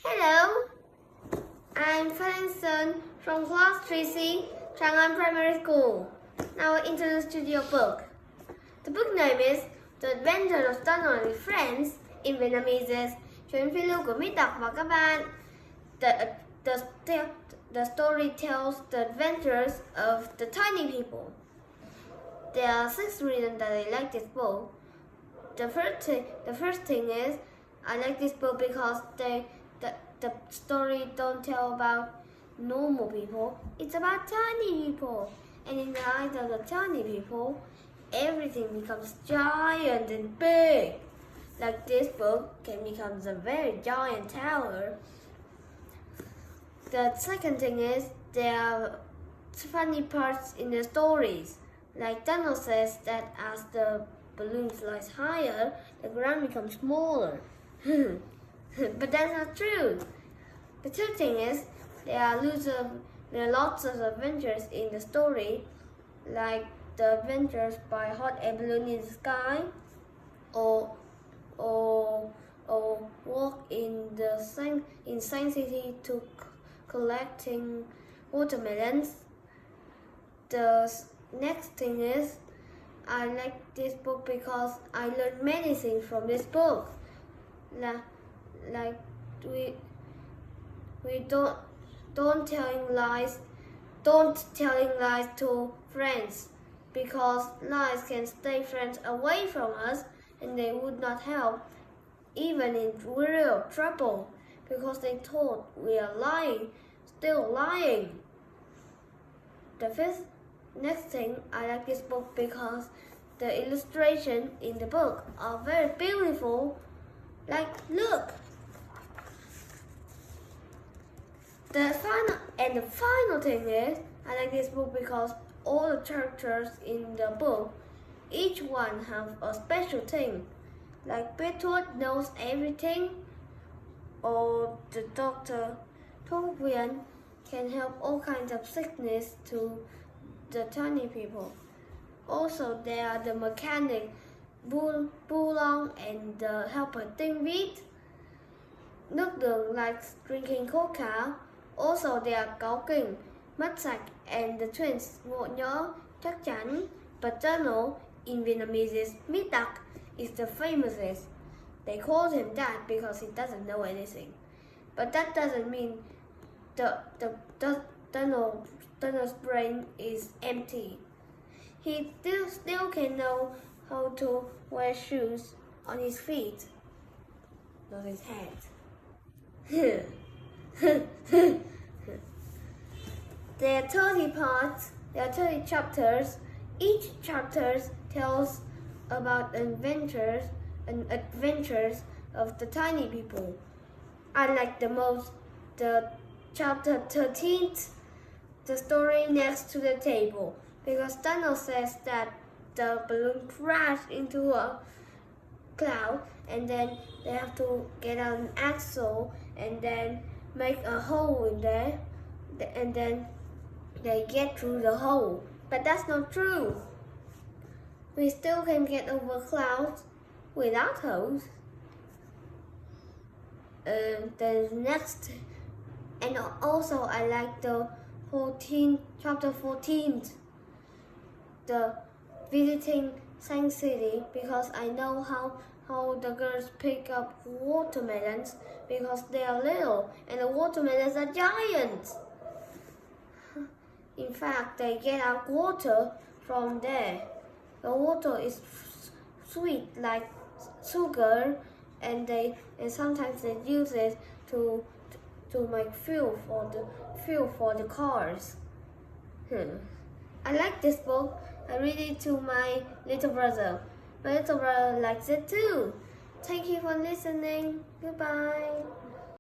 Hello, I'm Phan Thanh Sơn from class 3C, Trang Primary School. Now I introduce to your book. The book name is The Adventure of Donald and Friends in Vietnamese. Chuyến Phiêu của Mỹ Đọc và các bạn. The story tells the adventures of the tiny people. There are 6 reasons that I like this book. The first thing is I like this book because the story don't tell about normal people. It's about tiny people. And in the eyes of the tiny people, everything becomes giant and big. Like this book can become a very giant tower. The second thing is there are funny parts in the stories. Like Donald says that as the balloon flies higher, the ground becomes smaller. But that's not true. The third thing is there are lots of adventures in the story, like the adventures by hot air balloon in the sky, or walk in Science City to collecting watermelons. The next thing is I like this book because I learned many things from this book. Like we don't telling lies to friends, because lies can stay friends away from us and they would not help even in real trouble, because they thought we are still lying. The next thing, I like this book because the illustration in the book are very beautiful. Like, look! The final thing is, I like this book because all the characters in the book, each one have a special thing. Like Beethoven knows everything, or the doctor Thuốc Viện can help all kinds of sickness to the tiny people. Also, there are the mechanic Bulong and the helper Tinh Vít. Nước Đường likes drinking coca. Also, there are Cáu Kỉnh, Mắt Sạch, and the twins Ngộ Nhỡ, Chắc Chắn. But Donald, in Vietnamese, Mỹ Đặc, is the famousest. They called him that because he doesn't know anything. But that doesn't mean Donald's brain is empty. He still can know how to wear shoes on his feet, not his head. There are 30 parts, there are 30 chapters. Each chapter tells about adventures of the tiny people. I like the most the chapter 13, the story next to the table, because Donald says that the balloon crashed into a cloud, and then they have to get out an axle and then make a hole in there, and then they get through the hole. But that's not true. We still can get over clouds without holes. The next, and also I like the chapter 14, the visiting Science City, because I know how the girls pick up watermelons because they are little and the watermelons are giant. In fact, they get out water from there. The water is sweet like sugar, and sometimes they use it to make fuel for the cars. I like this book. I read it to my little brother. My little brother likes it too. Thank you for listening. Goodbye.